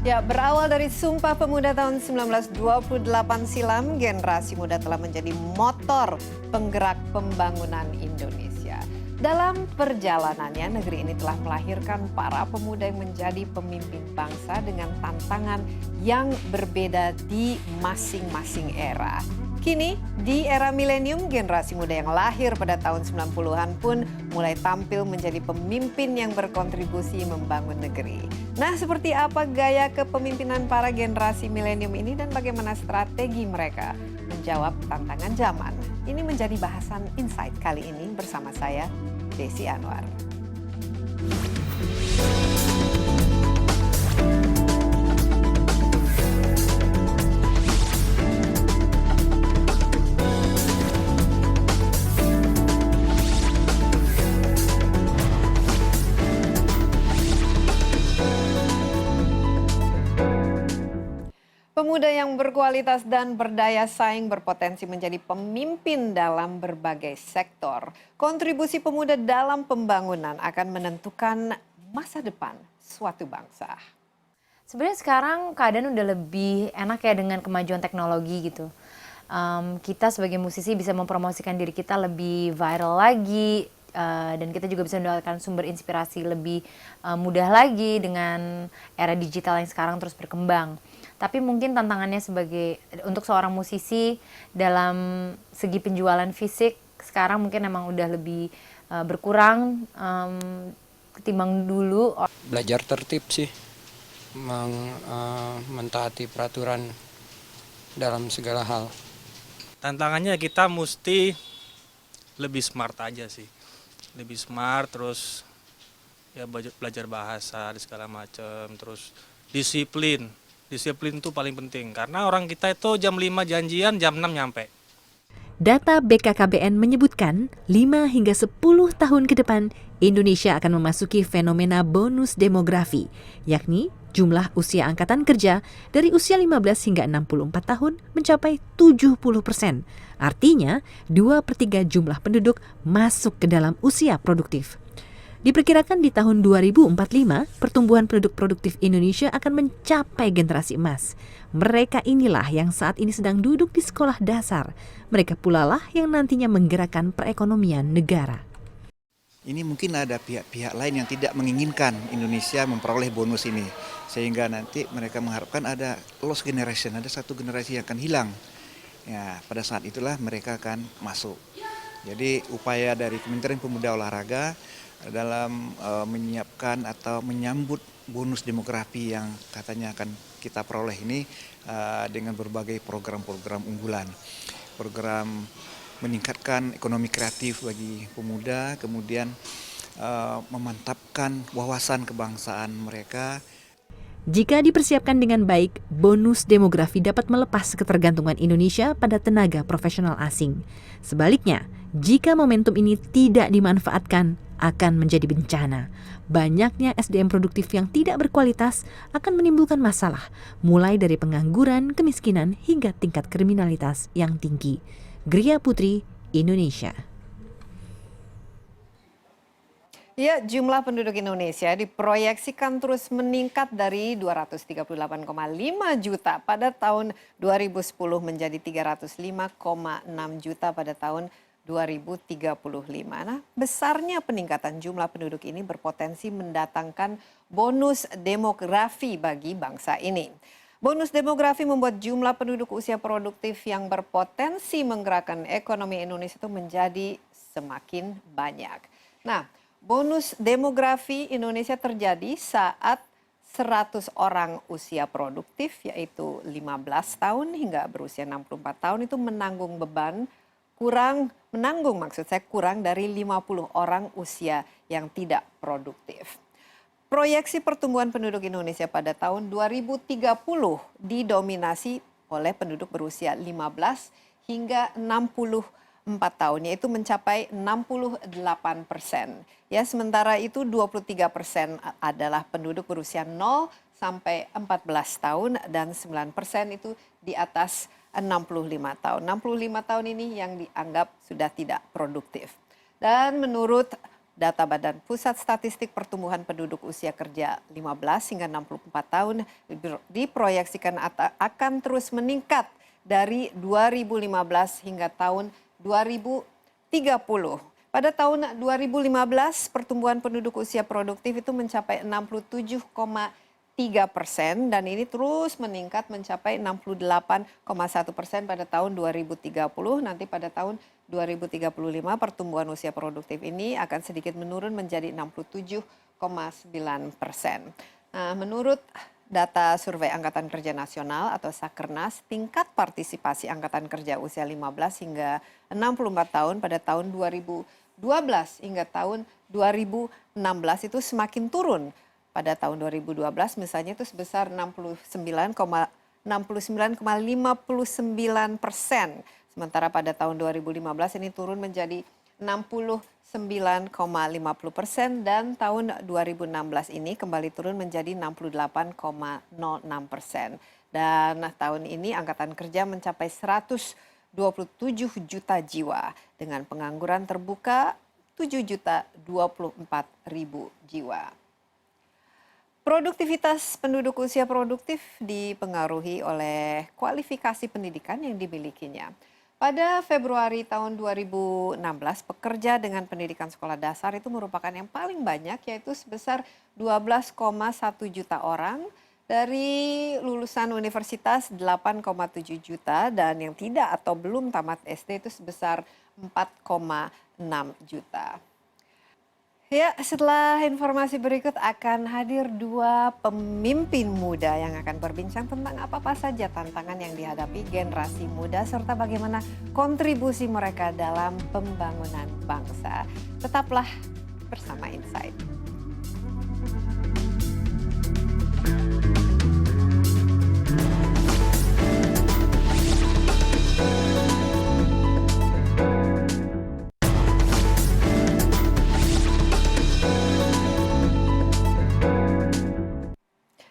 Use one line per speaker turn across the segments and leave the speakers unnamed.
Ya, berawal dari Sumpah Pemuda tahun 1928 silam, generasi muda telah menjadi motor penggerak pembangunan Indonesia. Dalam perjalanannya, negeri ini telah melahirkan para pemuda yang menjadi pemimpin bangsa dengan tantangan yang berbeda di masing-masing era. Kini, di era milenium, generasi muda yang lahir pada tahun 90-an pun mulai tampil menjadi pemimpin yang berkontribusi membangun negeri. Nah, seperti apa gaya kepemimpinan para generasi milenium ini dan bagaimana strategi mereka menjawab tantangan zaman? Ini menjadi bahasan Insight kali ini bersama saya, Desi Anwar. Pemuda yang berkualitas dan berdaya saing berpotensi menjadi pemimpin dalam berbagai sektor. Kontribusi pemuda dalam pembangunan akan menentukan masa depan suatu bangsa.
Sebenarnya sekarang keadaan udah lebih enak ya dengan kemajuan teknologi gitu. Kita sebagai musisi bisa mempromosikan diri kita lebih viral lagi, dan kita juga bisa mendapatkan sumber inspirasi lebih mudah lagi dengan era digital yang sekarang terus berkembang. Tapi mungkin tantangannya untuk seorang musisi dalam segi penjualan fisik sekarang mungkin emang udah lebih berkurang ketimbang dulu.
Belajar tertib sih, mentaati peraturan dalam segala hal.
Tantangannya kita mesti lebih smart aja sih, lebih smart, terus ya belajar bahasa di segala macam, terus disiplin itu paling penting karena orang kita itu jam 5 janjian, jam 6 nyampe.
Data BKKBN menyebutkan 5 hingga 10 tahun ke depan Indonesia akan memasuki fenomena bonus demografi, yakni jumlah usia angkatan kerja dari usia 15 hingga 64 tahun mencapai 70%. Artinya 2/3 jumlah penduduk masuk ke dalam usia produktif. Diperkirakan di tahun 2045, pertumbuhan penduduk produktif Indonesia akan mencapai generasi emas. Mereka inilah yang saat ini sedang duduk di sekolah dasar. Mereka pula lah yang nantinya menggerakkan perekonomian negara.
Ini mungkin ada pihak-pihak lain yang tidak menginginkan Indonesia memperoleh bonus ini. Sehingga nanti mereka mengharapkan ada lost generation, ada satu generasi yang akan hilang. Ya, pada saat itulah mereka akan masuk. Jadi upaya dari Kementerian Pemuda Olahraga dalam menyiapkan atau menyambut bonus demografi yang katanya akan kita peroleh ini dengan berbagai program-program unggulan. Program meningkatkan ekonomi kreatif bagi pemuda, kemudian memantapkan wawasan kebangsaan mereka.
Jika dipersiapkan dengan baik, bonus demografi dapat melepas ketergantungan Indonesia pada tenaga profesional asing. Sebaliknya, jika momentum ini tidak dimanfaatkan, akan menjadi bencana. Banyaknya SDM produktif yang tidak berkualitas akan menimbulkan masalah, mulai dari pengangguran, kemiskinan, hingga tingkat kriminalitas yang tinggi. Gria Putri, Indonesia.
Ya, jumlah penduduk Indonesia diproyeksikan terus meningkat dari 238,5 juta pada tahun 2010 menjadi 305,6 juta pada tahun 2035. Nah, besarnya peningkatan jumlah penduduk ini berpotensi mendatangkan bonus demografi bagi bangsa ini. Bonus demografi membuat jumlah penduduk usia produktif yang berpotensi menggerakkan ekonomi Indonesia itu menjadi semakin banyak. Nah, bonus demografi Indonesia terjadi saat 100 orang usia produktif, yaitu 15 tahun hingga berusia 64 tahun itu kurang dari 50 orang usia yang tidak produktif. Proyeksi pertumbuhan penduduk Indonesia pada tahun 2030 didominasi oleh penduduk berusia 15 hingga 64 tahun, yaitu mencapai 68%. Ya, sementara itu 23% adalah penduduk berusia 0 sampai 14 tahun dan 9% itu di atas 65 tahun. 65 tahun ini yang dianggap sudah tidak produktif. Dan menurut data Badan Pusat Statistik Pertumbuhan Penduduk Usia Kerja 15 hingga 64 tahun diproyeksikan akan terus meningkat dari 2015 hingga tahun 2030. Pada tahun 2015, pertumbuhan penduduk usia produktif itu mencapai 67,3% dan ini terus meningkat mencapai 68,1% pada tahun 2030. Nanti pada tahun 2035 pertumbuhan usia produktif ini akan sedikit menurun menjadi 67,9%. Nah, menurut data Survei Angkatan Kerja Nasional atau Sakernas, tingkat partisipasi angkatan kerja usia 15 hingga 64 tahun pada tahun 2012 hingga tahun 2016 itu semakin turun. Pada tahun 2012 misalnya itu sebesar 69,59%. Sementara pada tahun 2015 ini turun menjadi 69,50% dan tahun 2016 ini kembali turun menjadi 68,06%. Dan tahun ini angkatan kerja mencapai 127 juta jiwa dengan pengangguran terbuka 7.024.000 jiwa. Produktivitas penduduk usia produktif dipengaruhi oleh kualifikasi pendidikan yang dimilikinya. Pada Februari tahun 2016, pekerja dengan pendidikan sekolah dasar itu merupakan yang paling banyak, yaitu sebesar 12,1 juta orang. Dari lulusan universitas 8,7 juta dan yang tidak atau belum tamat SD itu sebesar 4,6 juta. Ya, setelah informasi berikut akan hadir dua pemimpin muda yang akan berbincang tentang apa-apa saja tantangan yang dihadapi generasi muda serta bagaimana kontribusi mereka dalam pembangunan bangsa. Tetaplah bersama Insight.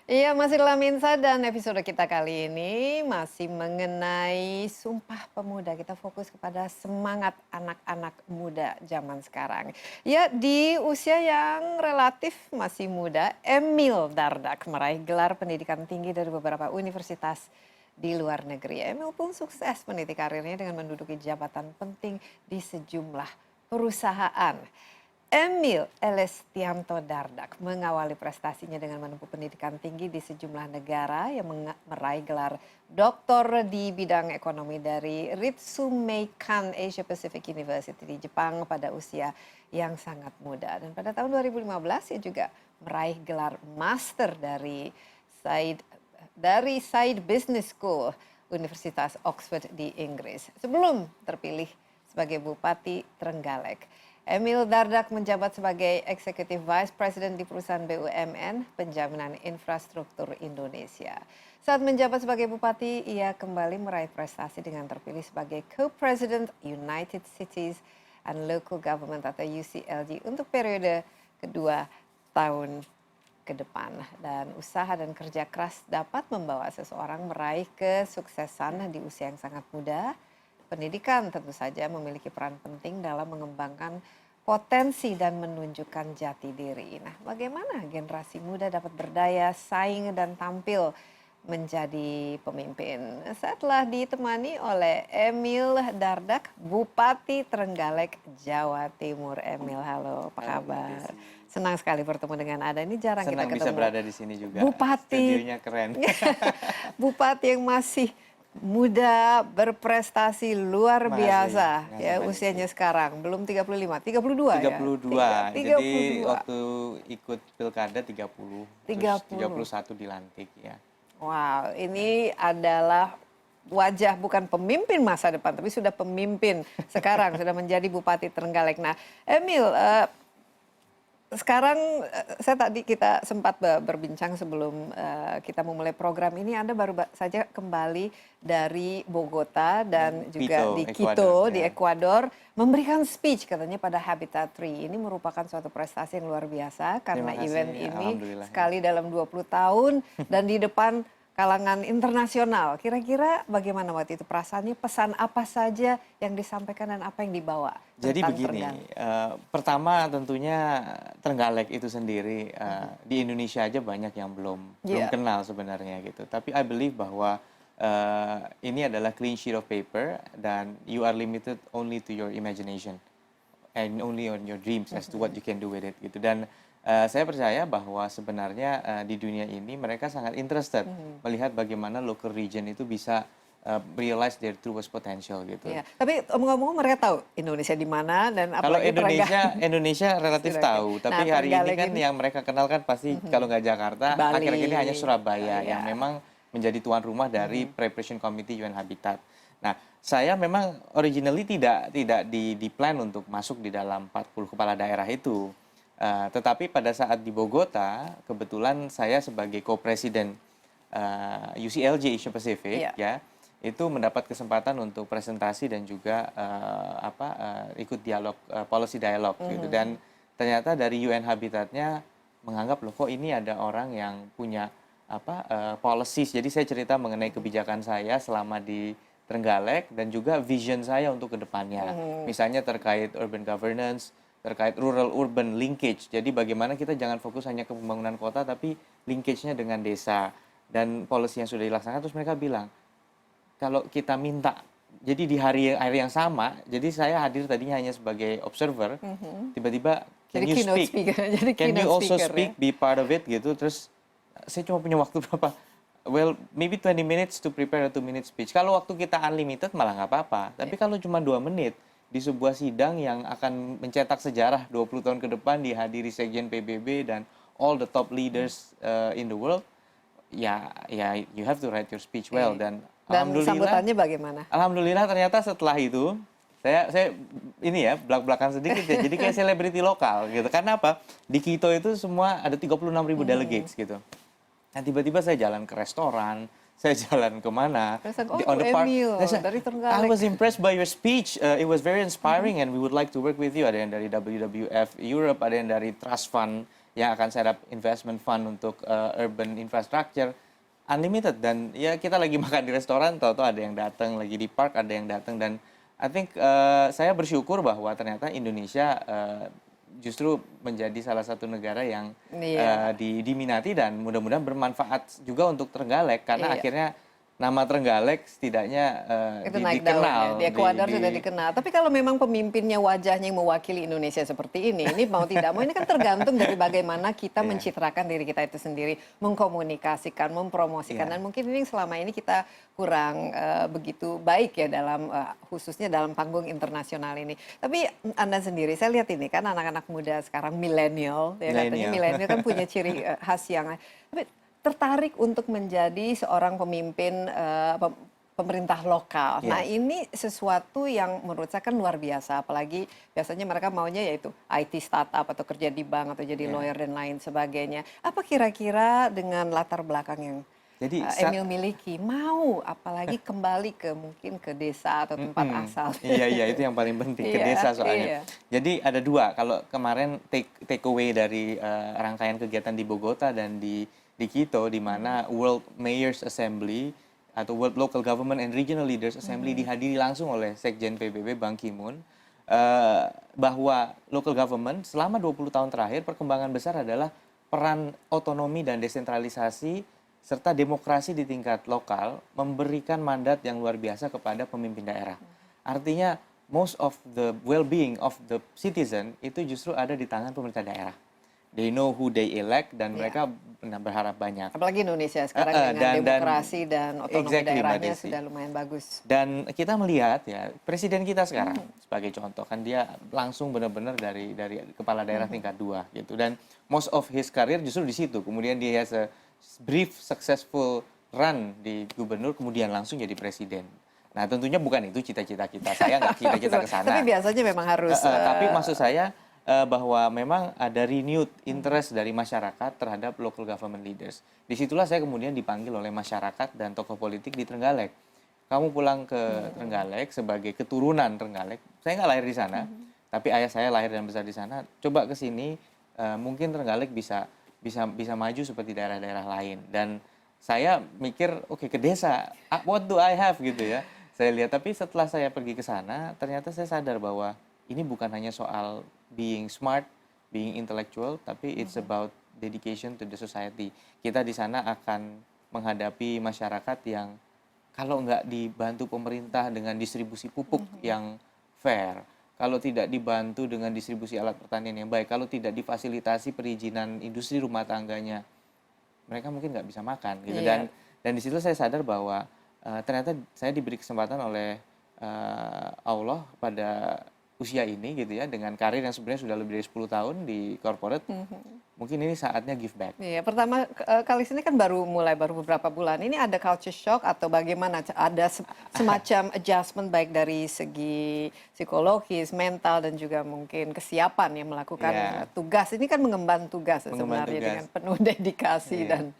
Iya, masih dalam Insight dan episode kita kali ini masih mengenai Sumpah Pemuda. Kita fokus kepada semangat anak-anak muda zaman sekarang. Ya, di usia yang relatif masih muda, Emil Dardak meraih gelar pendidikan tinggi dari beberapa universitas di luar negeri. Emil pun sukses meniti karirnya dengan menduduki jabatan penting di sejumlah perusahaan. Emil Elestianto Dardak mengawali prestasinya dengan menempuh pendidikan tinggi di sejumlah negara yang meraih gelar doktor di bidang ekonomi dari Ritsumeikan Asia Pacific University di Jepang pada usia yang sangat muda. Dan pada tahun 2015 ia juga meraih gelar master dari Said Business School Universitas Oxford di Inggris sebelum terpilih sebagai Bupati Trenggalek. Emil Dardak menjabat sebagai Executive Vice President di perusahaan BUMN Penjaminan Infrastruktur Indonesia. Saat menjabat sebagai Bupati, ia kembali meraih prestasi dengan terpilih sebagai Co-President United Cities and Local Government atau UCLG untuk periode kedua tahun ke depan. Dan usaha dan kerja keras dapat membawa seseorang meraih kesuksesan di usia yang sangat muda. Pendidikan tentu saja memiliki peran penting dalam mengembangkan potensi dan menunjukkan jati diri. Nah, bagaimana generasi muda dapat berdaya, saing, dan tampil menjadi pemimpin? Saya telah ditemani oleh Emil Dardak, Bupati Trenggalek, Jawa Timur. Emil, halo, apa kabar? Senang sekali bertemu dengan Anda. Ini jarang kita ketemu.
Senang bisa berada di sini juga.
Bupati.
Studionya keren.
Bupati yang masih muda, berprestasi luar biasa ya usianya sekarang. Belum 35, 32 ya?
32. Jadi waktu ikut pilkada 30.
30.
Terus 31 dilantik ya.
Wow, ini adalah wajah bukan pemimpin masa depan, tapi sudah pemimpin sekarang, sudah menjadi Bupati Trenggalek. Nah, Emil, sekarang kita sempat berbincang sebelum kita memulai program ini. Anda baru saja kembali dari Bogota dan juga di Quito, di Ekuador, memberikan speech katanya pada Habitat Tree. Ini merupakan suatu prestasi yang luar biasa karena event ini sekali dalam 20 tahun dan di depan kalangan internasional. Kira-kira bagaimana waktu itu perasaannya, pesan apa saja yang disampaikan dan apa yang dibawa
Jadi
tentang
begini,
Trenggalek?
pertama tentunya Trenggalek itu sendiri di Indonesia aja banyak yang belum
Iya.
kenal sebenarnya gitu. Tapi I believe bahwa ini adalah clean sheet of paper dan you are limited only to your imagination and only on your dreams as to what you can do with it gitu. Dan saya percaya bahwa sebenarnya di dunia ini mereka sangat interested melihat bagaimana local region itu bisa realize their truest potential gitu.
Iya. Tapi ngomong-ngomong mereka tahu Indonesia di mana dan
Kalau
apalagi
Indonesia relatif
Trenggalek.
tahu, tapi
Nah,
hari ini
Trenggalek
kan
ini-
yang mereka kenal kan pasti kalau nggak Jakarta,
Bali.
akhir-akhir ini hanya Surabaya
Iya.
yang memang menjadi tuan rumah dari Preparation Committee UN Habitat. Nah, saya memang originally tidak di plan untuk masuk di dalam 40 kepala daerah itu. Tetapi pada saat di Bogota, kebetulan saya sebagai co-presiden UCLJ Asia Pacific
Iya.
ya, itu mendapat kesempatan untuk presentasi dan juga ikut dialog policy dialog gitu. Dan ternyata dari UN Habitatnya menganggap loh kok ini ada orang yang punya policies. Jadi saya cerita mengenai kebijakan saya selama di Trenggalek dan juga vision saya untuk kedepannya. Misalnya terkait urban governance, terkait rural-urban linkage. Jadi bagaimana kita jangan fokus hanya ke pembangunan kota, tapi linkage-nya dengan desa. Dan policy yang sudah dilaksanakan, terus mereka bilang, kalau kita minta, jadi di hari yang sama, jadi saya hadir tadinya hanya sebagai observer, tiba-tiba, can
Jadi
you
keynote
speak?
speaker, jadi
Can you
keynote
also
speaker,
speak, be part of it gitu, terus saya cuma punya waktu berapa? Well, maybe 20 minutes to prepare a 2-minute speech. Kalau waktu kita unlimited malah nggak apa-apa. Tapi kalau cuma 2 menit di sebuah sidang yang akan mencetak sejarah 20 tahun ke depan dihadiri Sekjen PBB dan all the top leaders in the world, ya you have to write your speech well. Dan
sambutannya bagaimana?
Alhamdulillah ternyata setelah itu saya ini ya belak-belakan sedikit ya. Jadi kayak selebriti lokal gitu. Karena apa? Di Quito itu semua ada 36.000 delegates gitu. Nah tiba-tiba saya jalan ke restoran, saya jalan kemana.
Terus, Emil dari Trenggalek.
I was impressed by your speech. It was very inspiring and we would like to work with you. Ada yang dari WWF Europe, ada yang dari Trust Fund yang akan set up investment fund untuk urban infrastructure. Unlimited dan ya kita lagi makan di restoran, tahu-tahu ada yang datang, lagi di park ada yang datang dan I think saya bersyukur bahwa ternyata Indonesia justru menjadi salah satu negara yang diminati dan mudah-mudahan bermanfaat juga untuk Trenggalek karena akhirnya nama Trenggalek setidaknya
itu naik daun ya. Di Ekuador sudah dikenal. Tapi kalau memang pemimpinnya wajahnya yang mewakili Indonesia seperti ini mau tidak mau ini kan tergantung dari bagaimana kita mencitrakan diri kita itu sendiri, mengkomunikasikan, mempromosikan dan mungkin ini selama ini kita kurang begitu baik ya dalam khususnya dalam panggung internasional ini. Tapi Anda sendiri, saya lihat ini kan anak-anak muda sekarang milenial, ya katanya milenial kan punya ciri khas yang tapi tertarik untuk menjadi seorang pemimpin pemerintah lokal. Nah ini sesuatu yang menurut saya kan luar biasa, apalagi biasanya mereka maunya yaitu IT startup atau kerja di bank atau jadi lawyer dan lain sebagainya. Apa kira-kira dengan latar belakang yang Emil miliki mau apalagi kembali ke mungkin ke desa atau tempat asal?
Iya itu yang paling penting ke desa soalnya. Jadi ada dua, kalau kemarin take away dari rangkaian kegiatan di Bogota dan di Quito di mana World Mayors Assembly atau World Local Government and Regional Leaders Assembly dihadiri langsung oleh Sekjen PBB Ban Ki-moon bahwa local government selama 20 tahun terakhir perkembangan besar adalah peran otonomi dan desentralisasi serta demokrasi di tingkat lokal memberikan mandat yang luar biasa kepada pemimpin daerah. Artinya most of the well-being of the citizen itu justru ada di tangan pemerintah daerah. They know who they elect dan mereka berharap banyak.
Apalagi Indonesia sekarang dengan demokrasi dan otonomi daerahnya sudah lumayan bagus.
Dan kita melihat ya presiden kita sekarang sebagai contoh kan dia langsung benar-benar dari kepala daerah tingkat 2 gitu dan most of his career justru di situ. Kemudian dia has a brief successful run di gubernur kemudian langsung jadi presiden. Nah tentunya bukan itu cita-cita kita. Saya nggak cita-cita ke sana.
Tapi biasanya memang harus.
Tapi maksud saya bahwa memang ada renewed interest dari masyarakat terhadap local government leaders. Disitulah saya kemudian dipanggil oleh masyarakat dan tokoh politik di Trenggalek. Kamu pulang ke Trenggalek sebagai keturunan Trenggalek. Saya nggak lahir di sana, tapi ayah saya lahir dan besar di sana. Coba ke sini, mungkin Trenggalek bisa maju seperti daerah-daerah lain. Dan saya mikir oke, ke desa, what do I have gitu ya. Saya lihat, tapi setelah saya pergi ke sana, ternyata saya sadar bahwa ini bukan hanya soal being smart, being intellectual, tapi it's about dedication to the society. Kita di sana akan menghadapi masyarakat yang kalau nggak dibantu pemerintah dengan distribusi pupuk yang fair, kalau tidak dibantu dengan distribusi alat pertanian yang baik, kalau tidak difasilitasi perizinan industri rumah tangganya, mereka mungkin nggak bisa makan gitu.
Iya.
Dan di situ saya sadar bahwa ternyata saya diberi kesempatan oleh Allah pada usia ini gitu ya, dengan karir yang sebenarnya sudah lebih dari 10 tahun di corporate. Mungkin ini saatnya give back.
Iya, pertama kali ini kan baru beberapa bulan. Ini ada culture shock atau bagaimana? Ada semacam adjustment baik dari segi psikologis, mental, dan juga mungkin kesiapan yang melakukan tugas. Ini kan mengemban tugas sebenarnya dengan penuh dedikasi dan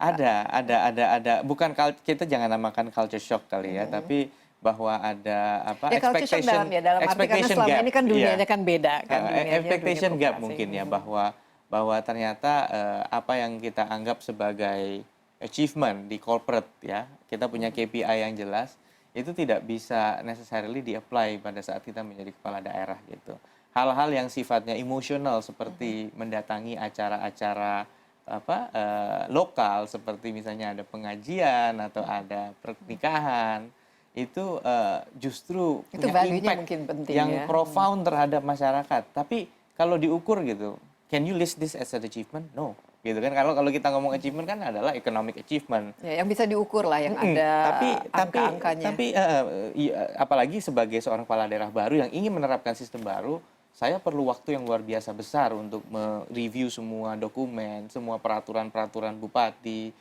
ada. Bukan kita jangan namakan culture shock kali ya, tapi bahwa ada apa
ya,
expectation
dalam arti karena selama
gap.
ini kan dunianya kan beda kan,
expectation gap mungkin ya, bahwa ternyata apa yang kita anggap sebagai achievement di corporate ya, kita punya KPI yang jelas, itu tidak bisa necessarily di-apply pada saat kita menjadi kepala daerah gitu. Hal-hal yang sifatnya emosional seperti mendatangi acara-acara lokal, seperti misalnya ada pengajian atau ada pernikahan, itu justru
itu
punya
value-nya
impact
mungkin penting
yang
ya.
profound terhadap masyarakat. Tapi kalau diukur gitu, can you list this as an achievement? No, gitu kan. Kalau kita ngomong achievement kan adalah economic achievement.
Ya, yang bisa diukur lah, yang ada angka-angkanya.
Tapi apalagi sebagai seorang kepala daerah baru yang ingin menerapkan sistem baru, saya perlu waktu yang luar biasa besar untuk mereview semua dokumen, semua peraturan-peraturan bupati,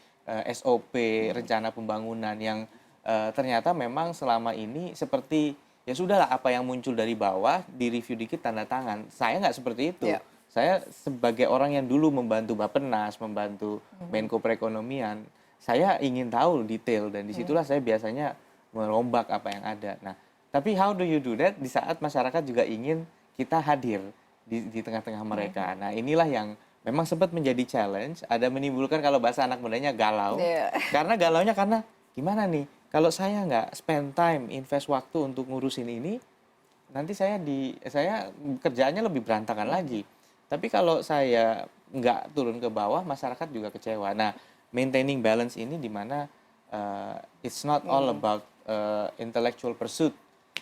SOP, rencana pembangunan yang ternyata memang selama ini seperti ya sudahlah, apa yang muncul dari bawah direview dikit tanda tangan. Saya nggak seperti itu.
Yeah.
Saya sebagai orang yang dulu membantu Bappenas, membantu Menko Perekonomian, saya ingin tahu detail, dan disitulah saya biasanya merombak apa yang ada. Nah, tapi how do you do that di saat masyarakat juga ingin kita hadir di tengah-tengah mereka. Nah, inilah yang memang sempat menjadi challenge, ada menimbulkan kalau bahasa anak mudanya galau.
Yeah.
Karena galaunya karena gimana nih, kalau saya nggak spend time, invest waktu untuk ngurusin ini, nanti saya kerjaannya lebih berantakan lagi. Tapi kalau saya nggak turun ke bawah, masyarakat juga kecewa. Nah, maintaining balance ini di mana it's not all about intellectual pursuit,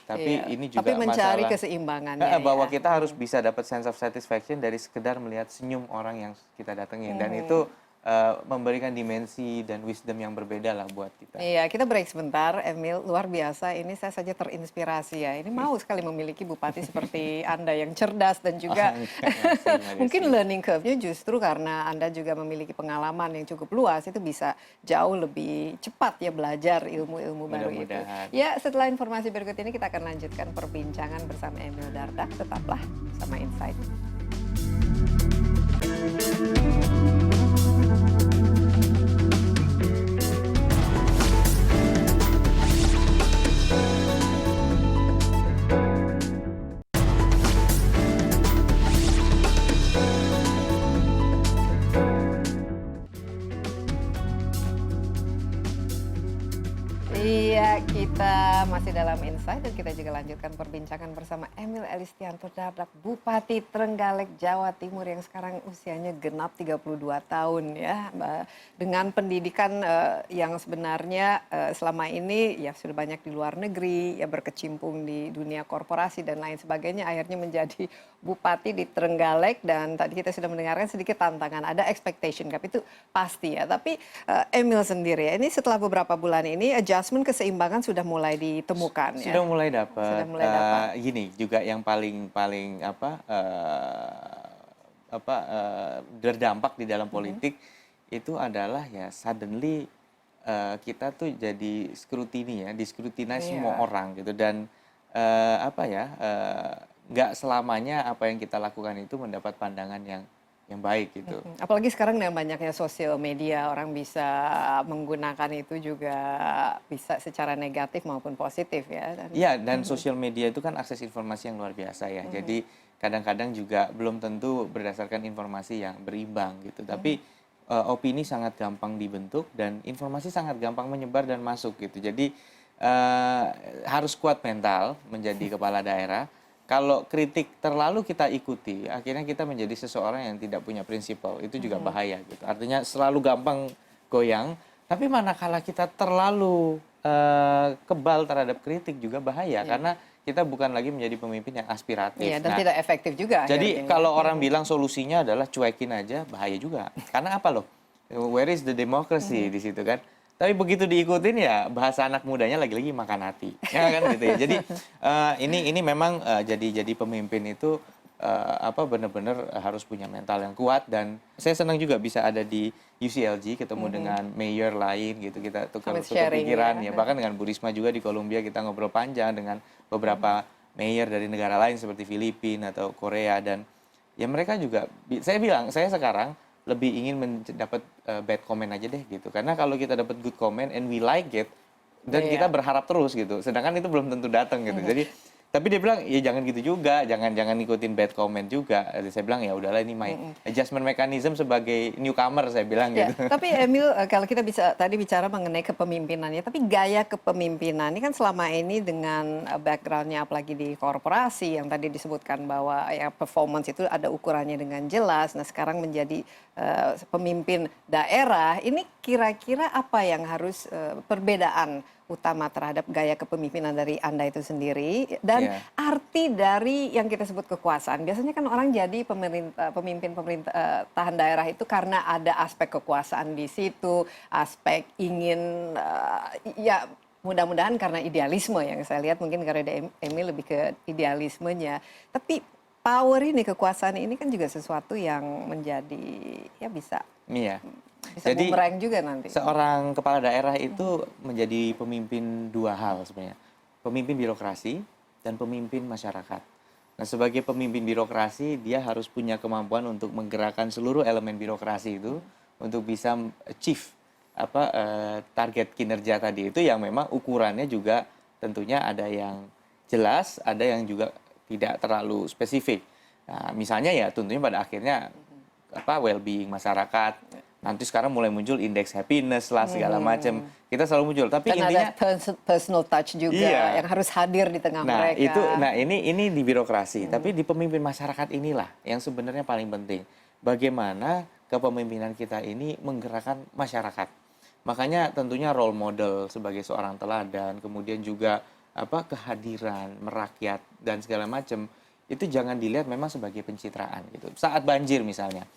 tapi ini juga
tapi mencari
masalah
keseimbangannya
bahwa
ya.
kita harus bisa dapat sense of satisfaction dari sekedar melihat senyum orang yang kita datengin, dan itu memberikan dimensi dan wisdom yang berbeda lah buat kita.
Iya, kita break sebentar. Emil, luar biasa. Ini saya saja terinspirasi ya. Ini mau sekali memiliki bupati seperti Anda yang cerdas dan juga mungkin learning curve-nya justru karena Anda juga memiliki pengalaman yang cukup luas, itu bisa jauh lebih cepat ya belajar ilmu-ilmu baru itu. Ya, setelah informasi berikut ini kita akan lanjutkan perbincangan bersama Emil Dardak. Tetaplah bersama Insight. Iya, kita masih dalam Insight dan kita juga lanjutkan perbincangan bersama Emil Elistianto Dardak, Bupati Trenggalek, Jawa Timur yang sekarang usianya genap 32 tahun ya. Dengan pendidikan yang sebenarnya selama ini ya sudah banyak di luar negeri, ya berkecimpung di dunia korporasi dan lain sebagainya, akhirnya menjadi Bupati di Trenggalek. Dan tadi kita sudah mendengarkan sedikit tantangan, ada expectation gap, itu pasti ya. Tapi Emil sendiri ya, ini setelah beberapa bulan ini adjustment keseimbangan sudah mulai ditemukan ya.
Sudah mulai dapat.
Sudah mulai dapat.
Gini juga yang paling berdampak di dalam politik itu adalah ya suddenly kita tuh jadi scrutiny ya, discrutinize semua orang gitu, dan nggak selamanya apa yang kita lakukan itu mendapat pandangan yang baik gitu.
Apalagi sekarang dengan banyaknya sosial media, orang bisa menggunakan itu juga bisa secara negatif maupun positif ya.
Iya, dan sosial media itu kan akses informasi yang luar biasa ya. Jadi kadang-kadang juga belum tentu berdasarkan informasi yang berimbang gitu. Tapi opini sangat gampang dibentuk dan informasi sangat gampang menyebar dan masuk gitu. Jadi harus kuat mental menjadi kepala daerah. Kalau kritik terlalu kita ikuti, akhirnya kita menjadi seseorang yang tidak punya prinsipal. Itu juga bahaya gitu. Artinya selalu gampang goyang, tapi manakala kita terlalu kebal terhadap kritik juga bahaya karena kita bukan lagi menjadi pemimpin yang aspiratif.
Iya, dan tidak efektif juga.
Jadi
akhirnya.
kalau orang bilang solusinya adalah cuekin aja, bahaya juga. Karena apa loh? Where is the democracy di situ kan? Tapi begitu diikutin ya bahasa anak mudanya lagi-lagi makan hati, ya kan gitu ya. Jadi ini memang jadi pemimpin itu benar-benar harus punya mental yang kuat dan saya senang juga bisa ada di UCLG ketemu dengan mayor lain gitu, kita tukar pikiran ya. Bahkan dengan Bu Risma juga di Kolombia kita ngobrol panjang dengan beberapa mayor dari negara lain seperti Filipina atau Korea dan ya mereka juga saya bilang saya sekarang lebih ingin mendapat bad comment aja deh gitu. Karena kalau kita dapat good comment and we like it dan kita berharap terus gitu. Sedangkan itu belum tentu datang gitu. Jadi tapi dia bilang ya jangan gitu juga, jangan ngikutin bad comment juga. Jadi saya bilang ya udahlah ini my adjustment mechanism sebagai newcomer saya bilang gitu.
Tapi Emil kalau kita tadi bicara mengenai kepemimpinannya, tapi gaya kepemimpinan ini kan selama ini dengan backgroundnya apalagi di korporasi yang tadi disebutkan bahwa ya performance itu ada ukurannya dengan jelas. Nah sekarang menjadi pemimpin daerah, ini kira-kira apa yang harus perbedaan utama terhadap gaya kepemimpinan dari Anda itu sendiri dan arti dari yang kita sebut kekuasaan. Biasanya kan orang jadi pemimpin pemerintahan daerah itu karena ada aspek kekuasaan di situ, aspek ingin ya mudah-mudahan karena idealisme yang saya lihat mungkin karena Emil lebih ke idealismenya. Tapi power ini, kekuasaan ini kan juga sesuatu yang menjadi ya bisa
jadi
bumerang juga nanti.
Seorang kepala daerah itu menjadi pemimpin dua hal sebenarnya. Pemimpin birokrasi dan pemimpin masyarakat. Nah, sebagai pemimpin birokrasi, dia harus punya kemampuan untuk menggerakkan seluruh elemen birokrasi itu untuk bisa achieve target kinerja tadi itu yang memang ukurannya juga tentunya ada yang jelas, ada yang juga tidak terlalu spesifik. Nah, misalnya ya tentunya pada akhirnya well-being masyarakat. Nanti sekarang mulai muncul indeks happiness lah segala macam. Kita selalu muncul. Tapi
dan
intinya
ada personal touch juga yang harus hadir di tengah mereka.
Ini di birokrasi. Tapi di pemimpin masyarakat inilah yang sebenarnya paling penting. Bagaimana kepemimpinan kita ini menggerakkan masyarakat. Makanya tentunya role model sebagai seorang teladan, kemudian juga kehadiran merakyat dan segala macam itu jangan dilihat memang sebagai pencitraan gitu. Saat banjir misalnya.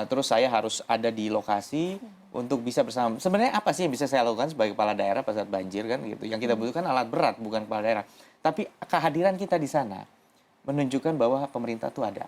Terus saya harus ada di lokasi untuk bisa bersama. Sebenarnya apa sih yang bisa saya lakukan sebagai kepala daerah pada saat banjir kan gitu. Yang kita butuhkan alat berat bukan kepala daerah. Tapi kehadiran kita di sana menunjukkan bahwa pemerintah itu ada.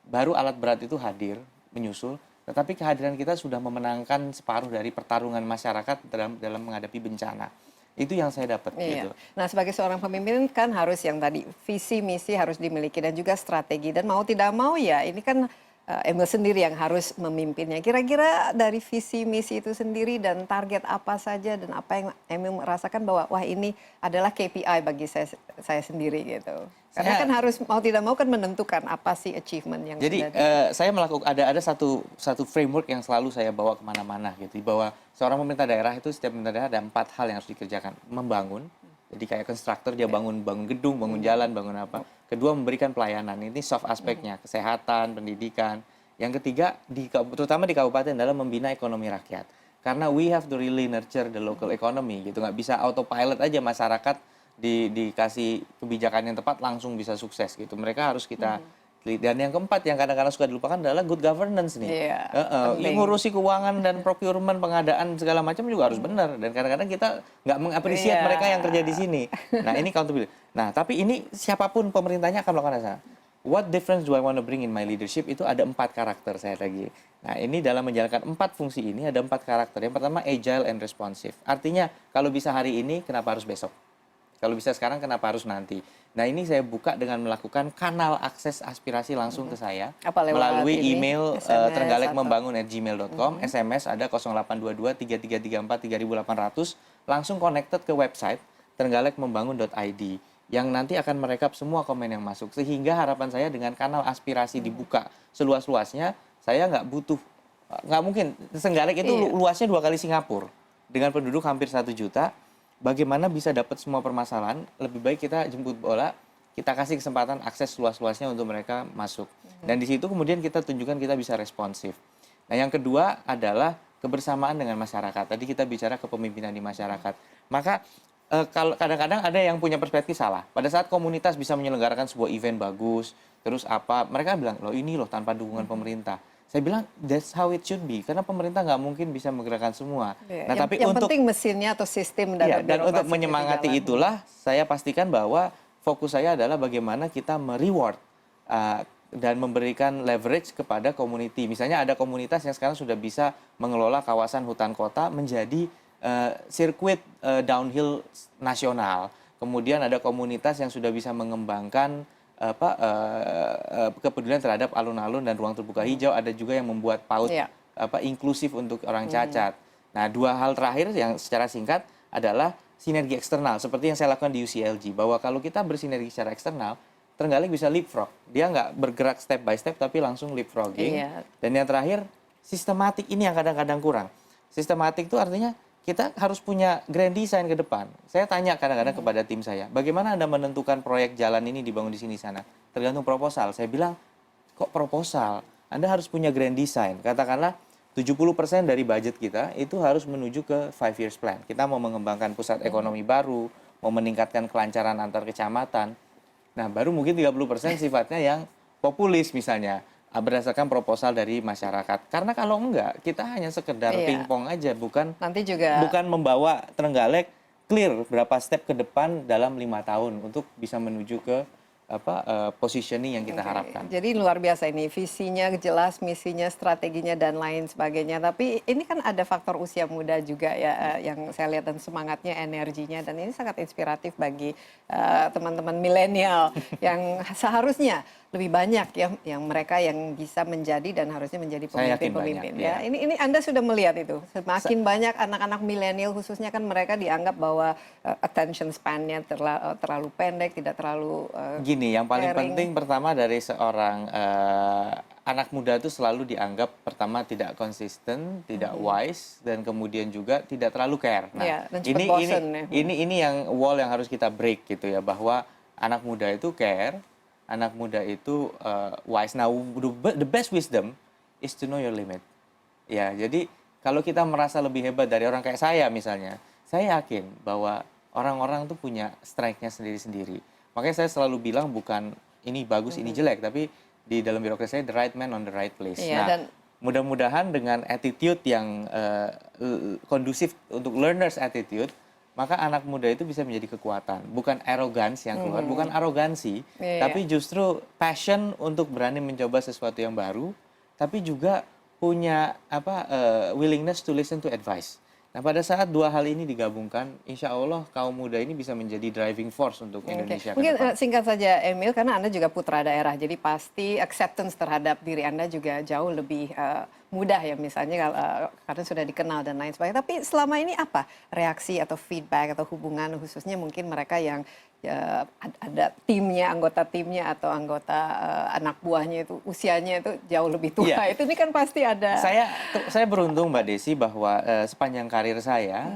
Baru alat berat itu hadir, menyusul, tetapi kehadiran kita sudah memenangkan separuh dari pertarungan masyarakat dalam menghadapi bencana. Itu yang saya dapat gitu.
Nah, sebagai seorang pemimpin kan harus yang tadi visi misi harus dimiliki dan juga strategi dan mau tidak mau ya ini kan Emil sendiri yang harus memimpinnya. Kira-kira dari visi misi itu sendiri dan target apa saja dan apa yang Emil merasakan bahwa wah ini adalah KPI bagi saya sendiri gitu. Karena kan harus mau tidak mau kan menentukan apa sih achievement yang
jadi saya melakukan ada satu framework yang selalu saya bawa kemana-mana gitu. Bahwa seorang pemerintah daerah itu setiap pemerintah daerah ada 4 hal yang harus dikerjakan. Membangun. Jadi kayak konstruktor dia bangun gedung, bangun jalan, bangun apa. Kedua memberikan pelayanan. Ini soft aspeknya, kesehatan, pendidikan. Yang ketiga terutama di kabupaten adalah membina ekonomi rakyat. Karena we have to really nurture the local economy gitu. Nggak bisa autopilot aja masyarakat dikasih kebijakan yang tepat langsung bisa sukses gitu. Mereka harus kita dan yang keempat yang kadang-kadang suka dilupakan adalah good governance nih. Ngurusi keuangan dan procurement, pengadaan segala macam juga harus benar. Dan kadang-kadang kita nggak mengapresiasi mereka yang kerja di sini. Nah ini accountability. Nah tapi ini siapapun pemerintahnya akan melakukan sana. What difference do I want to bring in my leadership? Itu ada 4 karakter saya lagi. Nah ini dalam menjalankan 4 fungsi ini ada 4 karakter. Yang pertama agile and responsive. Artinya kalau bisa hari ini kenapa harus besok? Kalau bisa sekarang kenapa harus nanti? Nah ini saya buka dengan melakukan kanal akses aspirasi langsung ke saya melalui email trenggalekmembangun@gmail.com, SMS ada 0822 3334 3800, langsung connected ke website trenggalekmembangun.id yang nanti akan merekap semua komen yang masuk sehingga harapan saya dengan kanal aspirasi dibuka seluas-luasnya saya nggak butuh nggak mungkin. Trenggalek itu
Iya.
luasnya 2 kali Singapura dengan penduduk hampir 1 juta. Bagaimana bisa dapat semua permasalahan? Lebih baik kita jemput bola, kita kasih kesempatan akses luas-luasnya untuk mereka masuk. Dan di situ kemudian kita tunjukkan kita bisa responsif. Nah, yang kedua adalah kebersamaan dengan masyarakat. Tadi kita bicara kepemimpinan di masyarakat. Maka kalau kadang-kadang ada yang punya perspektif salah. Pada saat komunitas bisa menyelenggarakan sebuah event bagus, terus apa, mereka bilang, loh ini loh tanpa dukungan pemerintah. Saya bilang, that's how it should be. Karena pemerintah nggak mungkin bisa menggerakkan semua.
Iya,
Nah, tapi
yang
untuk
penting mesinnya atau sistem dan
iya, dan untuk
birokrasinya
menyemangati
jalan.
itulah, saya pastikan bahwa fokus saya adalah bagaimana kita mereward dan memberikan leverage kepada community. Misalnya ada komunitas yang sekarang sudah bisa mengelola kawasan hutan kota menjadi sirkuit downhill nasional. Kemudian ada komunitas yang sudah bisa mengembangkan kepedulian terhadap alun-alun dan ruang terbuka hijau. Ada juga yang membuat PAUD
Iya.
inklusif untuk orang cacat. Nah, 2 hal terakhir yang secara singkat adalah sinergi eksternal seperti yang saya lakukan di UCLG, bahwa kalau kita bersinergi secara eksternal, Trenggalek bisa leapfrog. Dia nggak bergerak step by step tapi langsung leapfrogging.
Iya.
Dan yang terakhir, sistematik ini yang kadang-kadang kurang. Sistematik itu artinya kita harus punya grand design ke depan. Saya tanya kadang-kadang kepada tim saya, bagaimana Anda menentukan proyek jalan ini dibangun di sini sana? Tergantung proposal. Saya bilang, kok proposal? Anda harus punya grand design. Katakanlah 70% dari budget kita itu harus menuju ke 5 years plan. Kita mau mengembangkan pusat ekonomi baru, mau meningkatkan kelancaran antar kecamatan. Nah, baru mungkin 30% sifatnya yang populis misalnya, berdasarkan proposal dari masyarakat. Karena kalau enggak, kita hanya sekedar
Iya.
pingpong aja, bukan
Nanti juga
membawa Trenggalek clear berapa step ke depan dalam 5 tahun untuk bisa menuju ke positioning yang kita harapkan.
Jadi luar biasa ini, visinya jelas, misinya, strateginya dan lain sebagainya. Tapi ini kan ada faktor usia muda juga ya, yang saya lihat dan semangatnya, energinya, dan ini sangat inspiratif bagi teman-teman milenial yang seharusnya lebih banyak ya, yang mereka yang bisa menjadi dan harusnya menjadi
Saya yakin
pemimpin-pemimpin.
banyak,
Ya, ini Anda sudah melihat itu, semakin banyak anak-anak milenial khususnya kan mereka dianggap bahwa attention span-nya terlalu pendek, tidak terlalu
Gini, yang paling
caring.
penting pertama dari seorang anak muda itu selalu dianggap pertama tidak konsisten, tidak wise, dan kemudian juga tidak terlalu care. Nah,
Iya, dan cepat bosen ya.
ini yang wall yang harus kita break gitu ya, bahwa anak muda itu care, anak muda itu wise. Now, the best wisdom is to know your limit. Ya, jadi kalau kita merasa lebih hebat dari orang kayak saya misalnya, saya yakin bahwa orang-orang tuh punya strength-nya sendiri-sendiri. Makanya saya selalu bilang bukan ini bagus, ini jelek, tapi di dalam birokrasi saya the right man on the right place.
Iya,
Nah,
dan-
mudah-mudahan dengan attitude yang kondusif untuk learners attitude, maka anak muda itu bisa menjadi kekuatan. Bukan arrogance yang keluar, bukan arogansi,
Iya.
tapi justru passion untuk berani mencoba sesuatu yang baru, tapi juga punya willingness to listen to advice. Nah, pada saat 2 hal ini digabungkan, insya Allah kaum muda ini bisa menjadi driving force untuk Indonesia. ke
Mungkin
depan.
singkat saja Emil, karena Anda juga putra daerah, jadi pasti acceptance terhadap diri Anda juga jauh lebih mudah ya, misalnya karena sudah dikenal dan lain sebagainya. Tapi selama ini apa reaksi atau feedback atau hubungan khususnya mungkin mereka yang ada timnya, anggota timnya atau anggota anak buahnya itu usianya itu jauh lebih tua.
Iya.
Itu ini kan pasti ada.
Saya beruntung Mbak Desi bahwa sepanjang karir saya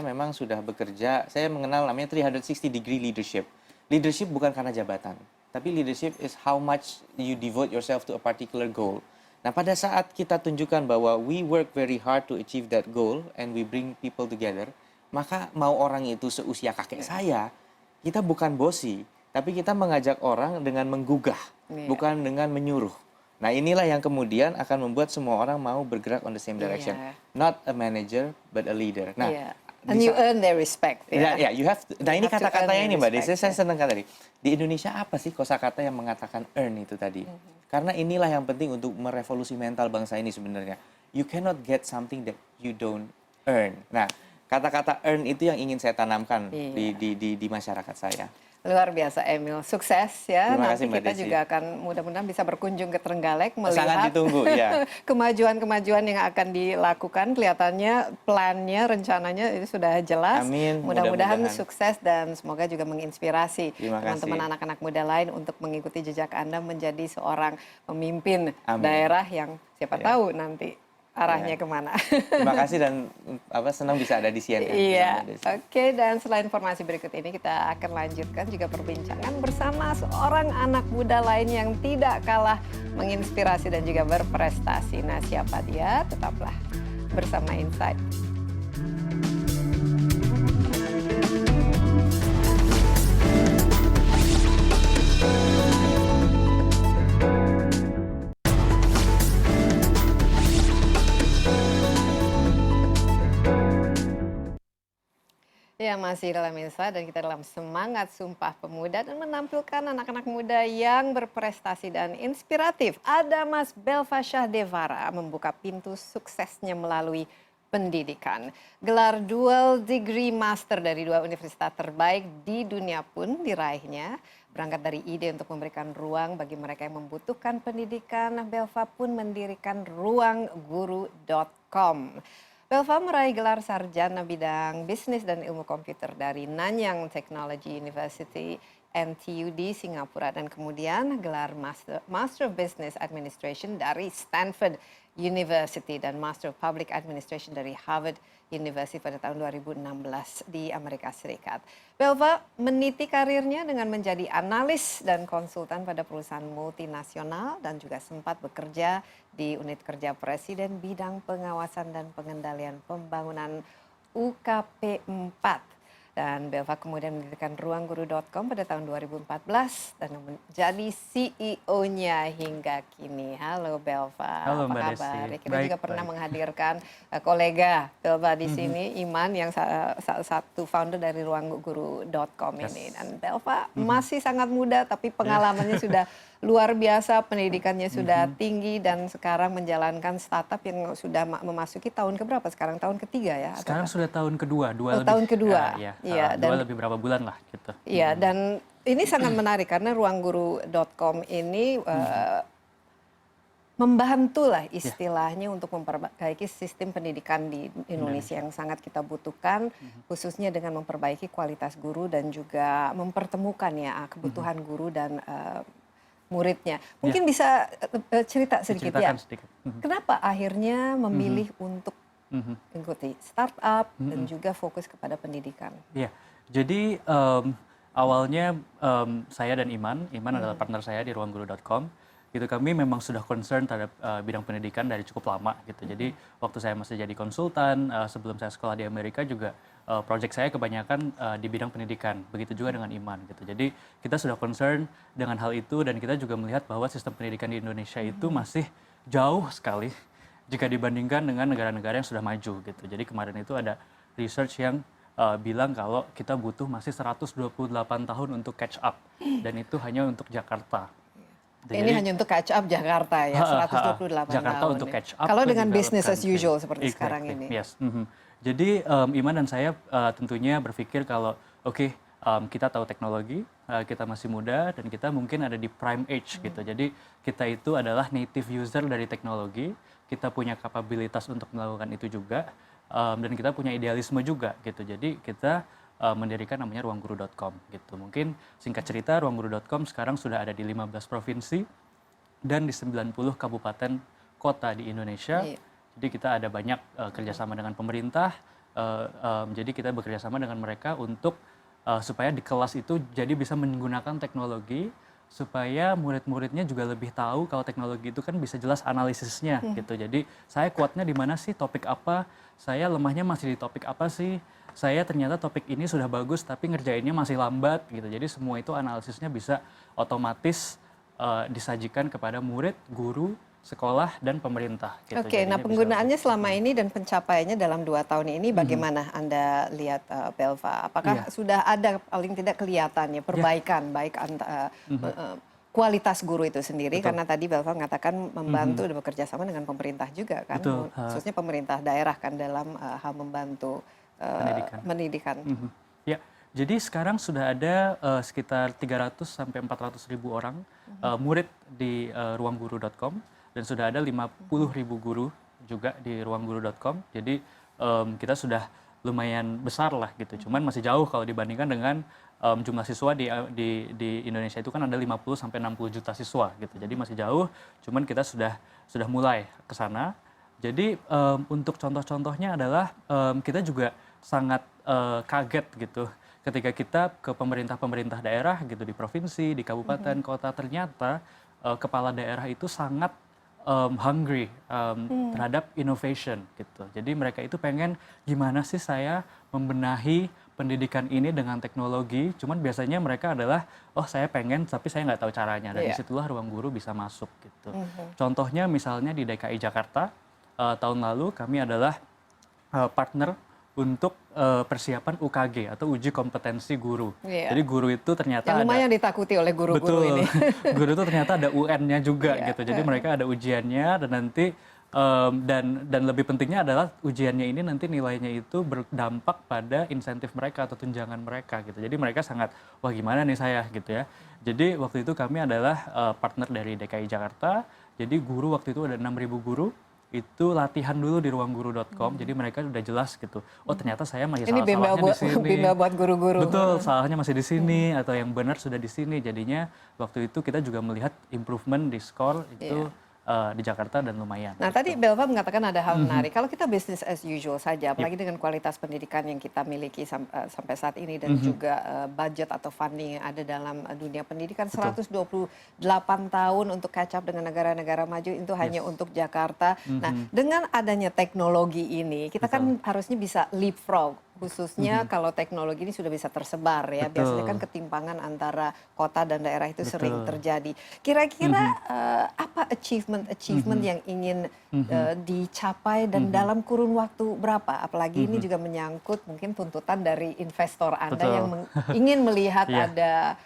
memang sudah bekerja, saya mengenal namanya 360 degree leadership. Leadership bukan karena jabatan, tapi leadership is how much you devote yourself to a particular goal. Nah, pada saat kita tunjukkan bahwa we work very hard to achieve that goal and we bring people together, maka mau orang itu seusia kakek saya, kita bukan bosi, tapi kita mengajak orang dengan menggugah,
Iya.
bukan dengan menyuruh. Nah, inilah yang kemudian akan membuat semua orang mau bergerak on the same direction.
Iya.
Not a manager, but a leader. Nah,
Iya. And you earn their respect.
ya, you have to, nah ini
have to
kata-katanya
earn
ini
their
Mbak Desi,
respect,
saya senang kata tadi. Di Indonesia apa sih kosakata yang mengatakan earn itu tadi? Karena inilah yang penting untuk merevolusi mental bangsa ini sebenarnya. You cannot get something that you don't earn. Nah, kata-kata earn itu yang ingin saya tanamkan
Iya.
di masyarakat saya.
Luar biasa Emil, sukses ya.
Terima
Nanti
kasih, Mbak
kita
Desi.
juga akan mudah-mudahan bisa berkunjung ke Trenggalek
Sangat
melihat
ditunggu, ya.
kemajuan-kemajuan yang akan dilakukan. Kelihatannya plannya, rencananya itu sudah jelas.
Amin,
Mudah-mudahan
mudah-mudahan.
sukses dan semoga juga menginspirasi
Terima kasih.
teman-teman anak-anak muda lain untuk mengikuti jejak Anda menjadi seorang pemimpin
Amin.
daerah yang siapa
Ya.
tahu nanti arahnya kemana.
Terima kasih dan senang bisa ada di CNN.
Iya, oke. Dan selain informasi berikut ini, kita akan lanjutkan juga perbincangan bersama seorang anak muda lain yang tidak kalah menginspirasi dan juga berprestasi. Nah, siapa dia? Tetaplah bersama Insight. Ya, masih dalam Insight dan kita dalam semangat Sumpah Pemuda dan menampilkan anak-anak muda yang berprestasi dan inspiratif. Ada Mas Belva Shahdevara membuka pintu suksesnya melalui pendidikan. Gelar Dual Degree Master dari 2 universitas terbaik di dunia pun diraihnya. Berangkat dari ide untuk memberikan ruang bagi mereka yang membutuhkan pendidikan, Belva pun mendirikan ruangguru.com. Belva meraih gelar sarjana bidang bisnis dan ilmu komputer dari Nanyang Technology University NTU di Singapura dan kemudian gelar Master of Business Administration dari Stanford University dan Master of Public Administration dari Harvard University pada tahun 2016 di Amerika Serikat. Belva meniti karirnya dengan menjadi analis dan konsultan pada perusahaan multinasional dan juga sempat bekerja di unit kerja Presiden bidang pengawasan dan pengendalian pembangunan UKP 4. Dan Belva kemudian mendirikan ruangguru.com pada tahun 2014 dan menjadi CEO-nya hingga kini. Halo Belva,
Halo,
apa
Mbak
kabar?
Desi.
Kita juga pernah menghadirkan kolega Belva di sini, Iman, yang salah satu founder dari ruangguru.com ini. Dan Belva masih sangat muda tapi pengalamannya sudah luar biasa, pendidikannya sudah tinggi dan sekarang menjalankan startup yang sudah memasuki tahun keberapa sekarang? Tahun ketiga ya?
Sekarang sudah tahun kedua,
tahun kedua.
Iya, dua lebih berapa bulan lah gitu.
Iya, dan ini sangat menarik karena ruangguru.com ini membantu lah istilahnya untuk memperbaiki sistem pendidikan di Indonesia yang sangat kita butuhkan, khususnya dengan memperbaiki kualitas guru dan juga mempertemukan ya kebutuhan guru dan muridnya. Mungkin bisa cerita sedikit ya.
Sedikit.
Kenapa akhirnya memilih untuk mengikuti startup dan juga fokus kepada pendidikan?
Iya, jadi awalnya saya dan Iman adalah partner saya di ruangguru.com. Gitu, kami memang sudah concern terhadap bidang pendidikan dari cukup lama gitu. Jadi waktu saya masih jadi konsultan, sebelum saya sekolah di Amerika juga project saya kebanyakan di bidang pendidikan. Begitu juga dengan Iman gitu. Jadi kita sudah concern dengan hal itu dan kita juga melihat bahwa sistem pendidikan di Indonesia itu masih jauh sekali jika dibandingkan dengan negara-negara yang sudah maju gitu. Jadi kemarin itu ada research yang bilang kalau kita butuh masih 128 tahun untuk catch up dan itu hanya untuk Jakarta.
Ini hanya untuk catch up Jakarta ya, 128
Jakarta
tahun.
untuk catch up.
Kalau dengan business as usual seperti sekarang ini.
Yes. Jadi Iman dan saya tentunya berpikir kalau kita tahu teknologi, kita masih muda dan kita mungkin ada di prime age gitu. Jadi kita itu adalah native user dari teknologi, kita punya kapabilitas untuk melakukan itu juga dan kita punya idealisme juga gitu. Jadi kita mendirikan namanya ruangguru.com gitu. Mungkin singkat cerita ruangguru.com sekarang sudah ada di 15 provinsi dan di 90 kabupaten kota di Indonesia. Iya. Jadi kita ada banyak kerjasama dengan pemerintah. Jadi kita bekerjasama dengan mereka untuk supaya di kelas itu jadi bisa menggunakan teknologi supaya murid-muridnya juga lebih tahu kalau teknologi itu kan bisa jelas analisisnya gitu. Jadi saya kuatnya di mana sih, topik apa, saya lemahnya masih di topik apa sih, saya ternyata topik ini sudah bagus tapi ngerjainnya masih lambat gitu. Jadi semua itu analisisnya bisa otomatis disajikan kepada murid, guru, sekolah, dan pemerintah. Gitu.
Oke, nah penggunaannya selama ini dan pencapaiannya dalam 2 tahun ini bagaimana Anda lihat Belva? Apakah sudah ada paling tidak kelihatannya perbaikan baik kualitas guru itu sendiri? Betul. Karena tadi Belva mengatakan membantu dan bekerja sama dengan pemerintah juga kan, khususnya pemerintah daerah kan dalam hal membantu pendidikan.
Ya, jadi sekarang sudah ada sekitar 300 sampai 400 ribu orang murid di ruangguru.com dan sudah ada 50 ribu guru juga di ruangguru.com. Jadi kita sudah lumayan besar lah gitu. Cuman masih jauh kalau dibandingkan dengan jumlah siswa di Indonesia itu kan ada 50 sampai 60 juta siswa gitu. Jadi masih jauh. Cuman kita sudah mulai ke sana. Jadi untuk contoh-contohnya adalah kita juga sangat kaget gitu ketika kita ke pemerintah-pemerintah daerah gitu di provinsi, di kabupaten, kota, ternyata kepala daerah itu sangat hungry terhadap innovation gitu. Jadi mereka itu pengen gimana sih saya membenahi pendidikan ini dengan teknologi. Cuman biasanya mereka adalah oh saya pengen tapi saya nggak tahu caranya. Dan disitulah ruang guru bisa masuk gitu. Contohnya misalnya di DKI Jakarta tahun lalu kami adalah partner untuk persiapan UKG atau uji kompetensi guru. Jadi guru itu ternyata
yang lumayan ditakuti oleh guru-guru ini.
Guru itu ternyata ada UN-nya juga gitu. Jadi mereka ada ujiannya dan nanti dan lebih pentingnya adalah ujiannya ini nanti nilainya itu berdampak pada insentif mereka atau tunjangan mereka gitu. Jadi mereka sangat wah gimana nih saya gitu ya. Jadi waktu itu kami adalah partner dari DKI Jakarta. Jadi guru waktu itu ada 6.000 guru. Itu latihan dulu di ruangguru.com, jadi mereka udah jelas gitu. Oh ternyata saya masih salah-salahnya di sini. Ini
bimbel buat guru-guru.
Betul, salahnya masih di sini atau yang benar sudah di sini. Jadinya waktu itu kita juga melihat improvement di skor itu di Jakarta dan lumayan.
Nah tadi Belva mengatakan ada hal menarik. Kalau kita business as usual saja, apalagi dengan kualitas pendidikan yang kita miliki sampai saat ini dan juga budget atau funding yang ada dalam dunia pendidikan, 128 tahun untuk catch up dengan negara-negara maju itu hanya untuk Jakarta. Nah dengan adanya teknologi ini, kita kan harusnya bisa leapfrog. Khususnya kalau teknologi ini sudah bisa tersebar ya. Biasanya kan ketimpangan antara kota dan daerah itu sering terjadi. Kira-kira apa achievement yang ingin dicapai dan dalam kurun waktu berapa? Apalagi ini juga menyangkut mungkin tuntutan dari investor Anda yang ingin melihat ada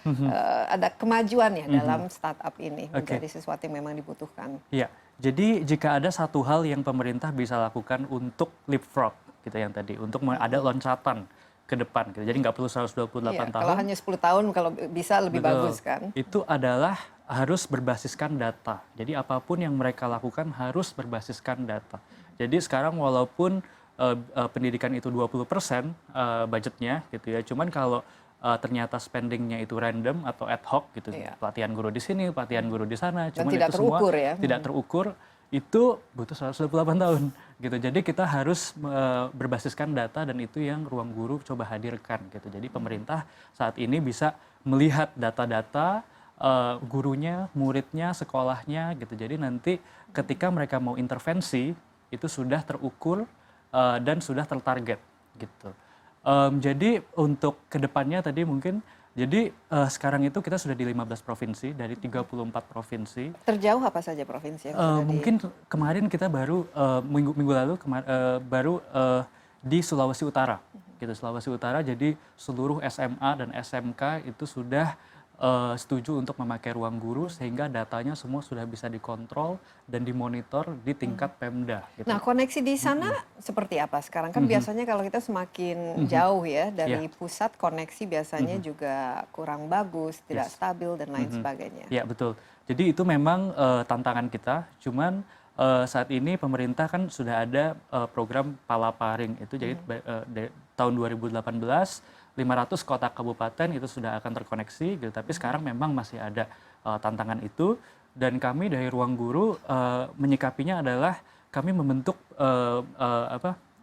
kemajuan ya dalam startup ini menjadi sesuatu yang memang dibutuhkan.
Iya. Jadi jika ada satu hal yang pemerintah bisa lakukan untuk leapfrog gitu yang tadi, untuk ada loncatan ke depan gitu. Jadi nggak perlu 128 tahun.
Kalau hanya 10 tahun kalau bisa lebih bagus kan.
Itu adalah harus berbasiskan data. Jadi apapun yang mereka lakukan harus berbasiskan data. Jadi sekarang walaupun pendidikan itu 20% budgetnya gitu ya. Cuman kalau ternyata spendingnya itu random atau ad hoc gitu. Pelatihan guru di sini, pelatihan guru di sana. Cuman
tidak
itu semua
terukur ya.
Tidak terukur. Itu butuh 128 tahun gitu. Jadi kita harus berbasiskan data dan itu yang ruang guru coba hadirkan gitu. Jadi pemerintah saat ini bisa melihat data-data gurunya, muridnya, sekolahnya gitu. Jadi nanti ketika mereka mau intervensi itu sudah terukur dan sudah tertarget gitu. Jadi untuk kedepannya tadi mungkin jadi sekarang itu kita sudah di 15 provinsi dari 34 provinsi.
Terjauh apa saja provinsi yang sudah
mungkin kemarin kita baru minggu lalu baru di Sulawesi Utara. Gitu Sulawesi Utara jadi seluruh SMA dan SMK itu sudah setuju untuk memakai ruang guru sehingga datanya semua sudah bisa dikontrol dan dimonitor di tingkat Pemda. Gitu.
Nah koneksi di sana seperti apa sekarang? Kan biasanya kalau kita semakin jauh ya dari pusat koneksi biasanya juga kurang bagus, tidak stabil dan lain sebagainya.
Ya betul. Jadi itu memang tantangan kita. Cuman saat ini pemerintah kan sudah ada program Palaparing itu jadi tahun 2018 500 kota kabupaten itu sudah akan terkoneksi gitu. Tapi sekarang memang masih ada tantangan itu dan kami dari Ruang Guru menyikapinya adalah kami membentuk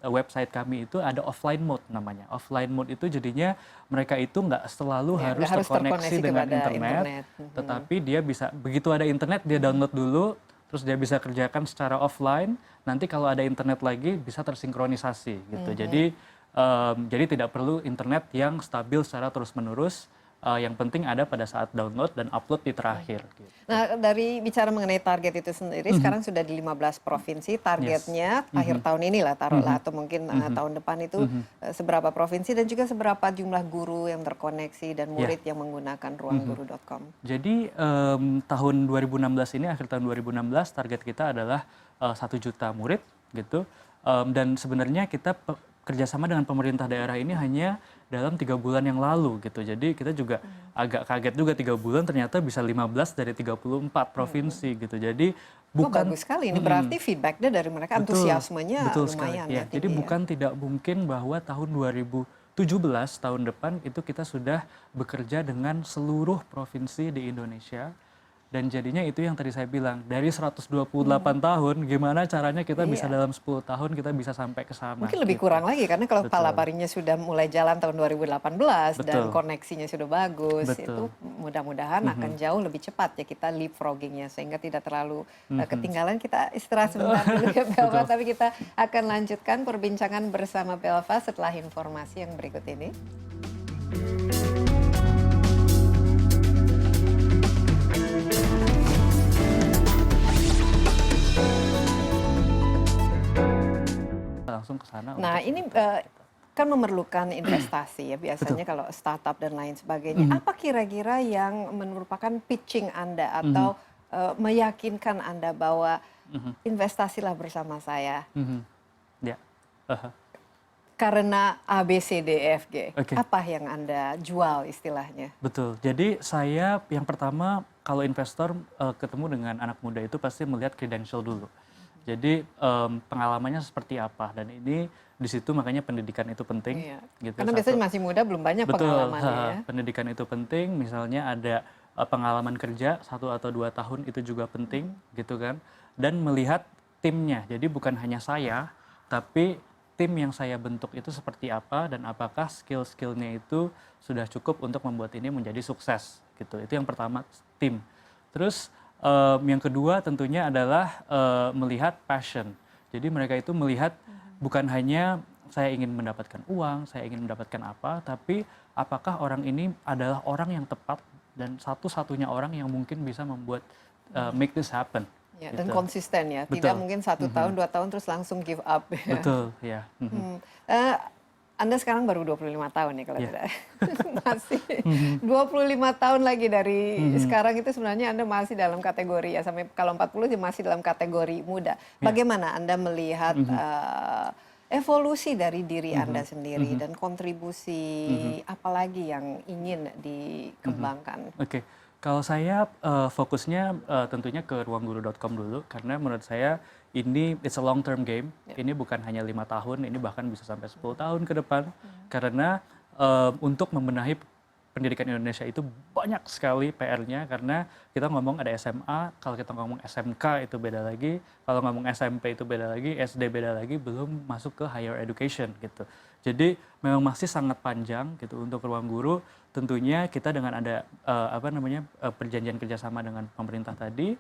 website kami itu ada offline mode namanya. Offline mode itu jadinya mereka itu nggak selalu harus terkoneksi dengan internet, tetapi dia bisa begitu ada internet dia download dulu, terus dia bisa kerjakan secara offline. Nanti kalau ada internet lagi bisa tersinkronisasi gitu. Jadi tidak perlu internet yang stabil secara terus-menerus. Yang penting ada pada saat download dan upload di terakhir. Gitu.
Nah, dari bicara mengenai target itu sendiri, sekarang sudah di 15 provinsi. Targetnya akhir tahun inilah taruhlah atau mungkin tahun depan itu seberapa provinsi dan juga seberapa jumlah guru yang terkoneksi dan murid yang menggunakan ruangguru.com.
Jadi tahun 2016 ini, akhir tahun 2016 target kita adalah 1 juta murid gitu. Dan sebenarnya kita kerjasama dengan pemerintah daerah ini hanya dalam 3 bulan yang lalu gitu. Jadi kita juga agak kaget juga 3 bulan ternyata bisa 15 dari 34 provinsi gitu. Jadi bukan
bagus sekali ini berarti feedbacknya dari mereka antusiasmenya lumayan ya.
Jadi bukan tidak mungkin bahwa tahun 2017 tahun depan itu kita sudah bekerja dengan seluruh provinsi di Indonesia Dan jadinya itu yang tadi saya bilang, dari 128 tahun, gimana caranya kita bisa dalam 10 tahun kita bisa sampai ke sana.
Mungkin lebih
gitu.
kurang lagi, karena kalau
Betul.
palaparinya sudah mulai jalan tahun 2018 dan
Betul.
koneksinya sudah bagus,
Betul.
itu mudah-mudahan akan jauh lebih cepat ya kita leapfroggingnya, sehingga tidak terlalu ketinggalan. Kita istirahat sebentar dulu ya Belva, tapi kita akan lanjutkan perbincangan bersama Belva setelah informasi yang berikut ini.
Langsung ke sana.
Nah,
untuk-
ini kan memerlukan investasi ya biasanya kalau startup dan lain sebagainya. Apa kira-kira yang merupakan pitching Anda atau meyakinkan Anda bahwa investasilah bersama saya
Ya.
karena A, B, C, D, E, F, G.
Oke.
Apa yang Anda jual istilahnya?
Betul. Jadi saya yang pertama kalau investor ketemu dengan anak muda itu pasti melihat credential dulu. Jadi pengalamannya seperti apa, dan ini di situ makanya pendidikan itu penting.
Iya.
Gitu.
Karena biasanya masih muda, belum banyak
Betul,
pengalamannya ya.
pendidikan itu penting. Misalnya ada pengalaman kerja 1 atau 2 tahun itu juga penting, gitu kan. Dan melihat timnya. Jadi bukan hanya saya, tapi tim yang saya bentuk itu seperti apa dan apakah skill-skillnya itu sudah cukup untuk membuat ini menjadi sukses, gitu. Itu yang pertama, tim. Terus yang kedua tentunya adalah melihat passion. Jadi mereka itu melihat bukan hanya saya ingin mendapatkan uang, saya ingin mendapatkan apa, tapi apakah orang ini adalah orang yang tepat dan satu-satunya orang yang mungkin bisa membuat make this happen.
Ya,
gitu.
dan konsisten ya,
Betul.
tidak mungkin 1 tahun, 2 tahun terus langsung give up. Ya.
Betul, ya.
Anda sekarang baru 25 tahun ya kalau
Iya.
tidak. Masih 25 tahun lagi dari sekarang itu sebenarnya Anda masih dalam kategori ya, sampai kalau 40 dia masih dalam kategori muda. Bagaimana Anda melihat evolusi dari diri Anda sendiri dan kontribusi apalagi yang ingin dikembangkan?
Oke. Kalau saya fokusnya tentunya ke ruangguru.com dulu, karena menurut saya ini it's a long term game. Ini bukan hanya 5 tahun, ini bahkan bisa sampai 10 tahun ke depan. Karena untuk membenahi pendidikan Indonesia itu banyak sekali PR-nya, karena kita ngomong ada SMA, kalau kita ngomong SMK itu beda lagi, kalau ngomong SMP itu beda lagi, SD beda lagi, belum masuk ke higher education gitu. Jadi memang masih sangat panjang gitu untuk Ruang Guru. Tentunya kita dengan ada perjanjian kerjasama dengan pemerintah tadi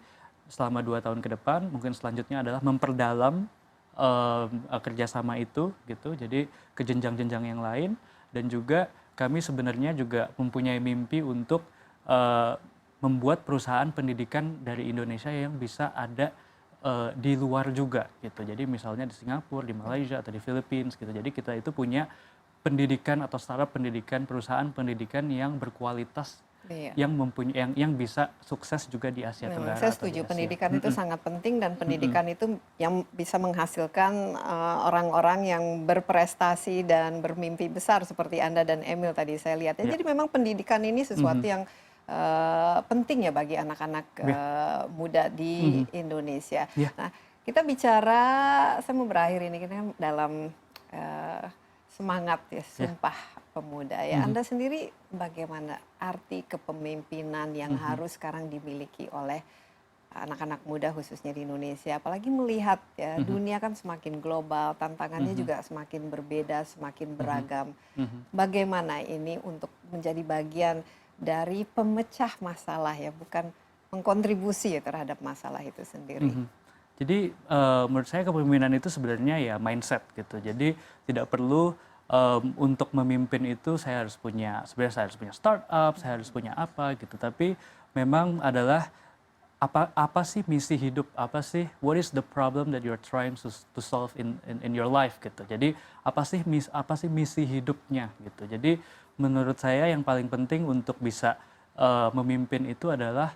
selama 2 tahun ke depan, mungkin selanjutnya adalah memperdalam kerjasama itu gitu. Jadi ke jenjang-jenjang yang lain, dan juga kami sebenarnya juga mempunyai mimpi untuk membuat perusahaan pendidikan dari Indonesia yang bisa ada di luar juga gitu. Jadi misalnya di Singapura, di Malaysia atau di Philippines gitu. Jadi kita itu punya pendidikan atau startup pendidikan, perusahaan pendidikan yang berkualitas, yang bisa sukses juga di Asia Tenggara.
Saya setuju, pendidikan itu sangat penting, dan pendidikan itu yang bisa menghasilkan orang-orang yang berprestasi dan bermimpi besar seperti Anda dan Emil tadi saya lihat. Ya, jadi memang pendidikan ini sesuatu yang penting ya bagi anak-anak muda di Indonesia. Nah, kita bicara, saya mau berakhir ini kita dalam semangat ya, Sumpah Pemuda ya. Anda sendiri bagaimana arti kepemimpinan yang harus sekarang dimiliki oleh anak-anak muda khususnya di Indonesia, apalagi melihat ya dunia kan semakin global, tantangannya juga semakin berbeda, semakin beragam. Bagaimana ini untuk menjadi bagian dari pemecah masalah ya, bukan mengkontribusi ya terhadap masalah itu sendiri.
Jadi menurut saya kepemimpinan itu sebenarnya ya mindset gitu. Jadi tidak perlu untuk memimpin itu saya harus punya startup, saya harus punya apa gitu. Tapi memang adalah apa sih misi hidup, apa sih, what is the problem that you're trying to solve in your life gitu. Jadi apa sih misi hidupnya gitu. Jadi menurut saya yang paling penting untuk bisa memimpin itu adalah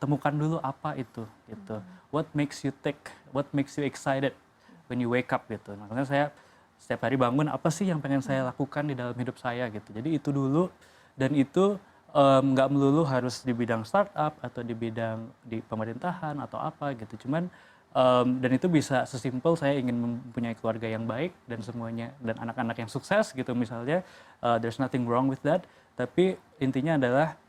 temukan dulu apa itu gitu. What makes you tick, what makes you excited when you wake up gitu. Makanya saya setiap hari bangun, apa sih yang pengen saya lakukan di dalam hidup saya gitu. Jadi itu dulu, dan itu nggak melulu harus di bidang startup atau di bidang di pemerintahan atau apa gitu. Cuman dan itu bisa sesimpel saya ingin mempunyai keluarga yang baik dan semuanya, dan anak-anak yang sukses gitu misalnya. There's nothing wrong with that. Tapi intinya adalah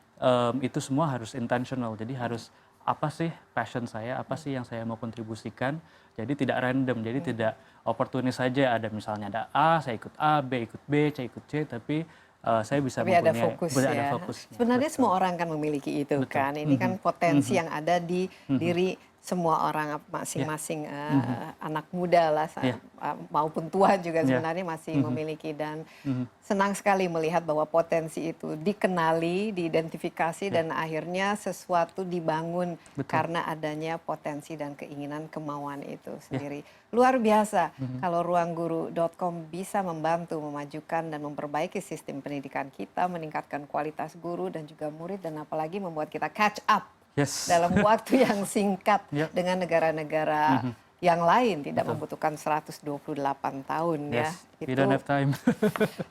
itu semua harus intentional. Jadi harus apa sih passion saya, apa sih yang saya mau kontribusikan. Jadi tidak random, jadi tidak oportunis saja. Ada misalnya ada A, saya ikut A, B ikut B, C ikut C, tapi saya bisa
Tapi ada
mempunyai
fokus
ada
ya.
fokusnya.
Sebenarnya
Betul.
semua orang kan memiliki itu kan. Ini kan potensi yang ada di diri semua orang masing-masing anak muda lah maupun tua juga sebenarnya masih memiliki, dan senang sekali melihat bahwa potensi itu dikenali, diidentifikasi dan akhirnya sesuatu dibangun karena adanya potensi dan keinginan kemauan itu sendiri. Luar biasa kalau ruangguru.com bisa membantu memajukan dan memperbaiki sistem pendidikan kita, meningkatkan kualitas guru dan juga murid, dan apalagi membuat kita catch up dalam waktu yang singkat dengan negara-negara yang lain, tidak membutuhkan 128 tahun ya.
We don't have time.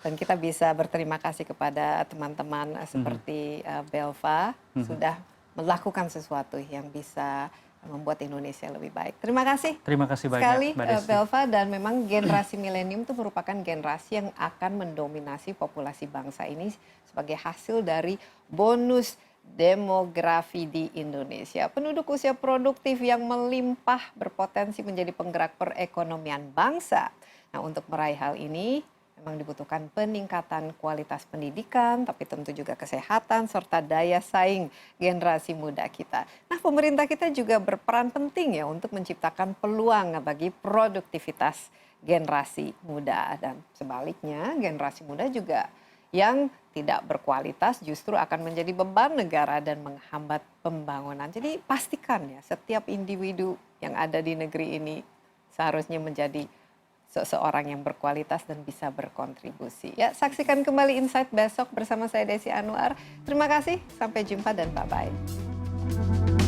Dan kita bisa berterima kasih kepada teman-teman seperti Belva sudah melakukan sesuatu yang bisa membuat Indonesia lebih baik. Terima kasih.
Terima kasih banyak
sekali
Mbak Desi.
Belva, dan memang generasi milenium itu merupakan generasi yang akan mendominasi populasi bangsa ini sebagai hasil dari bonus demografi di Indonesia. Penduduk usia produktif yang melimpah berpotensi menjadi penggerak perekonomian bangsa. Nah, untuk meraih hal ini memang dibutuhkan peningkatan kualitas pendidikan, tapi tentu juga kesehatan serta daya saing generasi muda kita. Nah, pemerintah kita juga berperan penting ya untuk menciptakan peluang bagi produktivitas generasi muda, dan sebaliknya generasi muda juga yang tidak berkualitas justru akan menjadi beban negara dan menghambat pembangunan. Jadi pastikan ya setiap individu yang ada di negeri ini seharusnya menjadi seseorang yang berkualitas dan bisa berkontribusi. Ya, saksikan kembali Insight besok bersama saya Desi Anwar. Terima kasih, sampai jumpa dan bye-bye.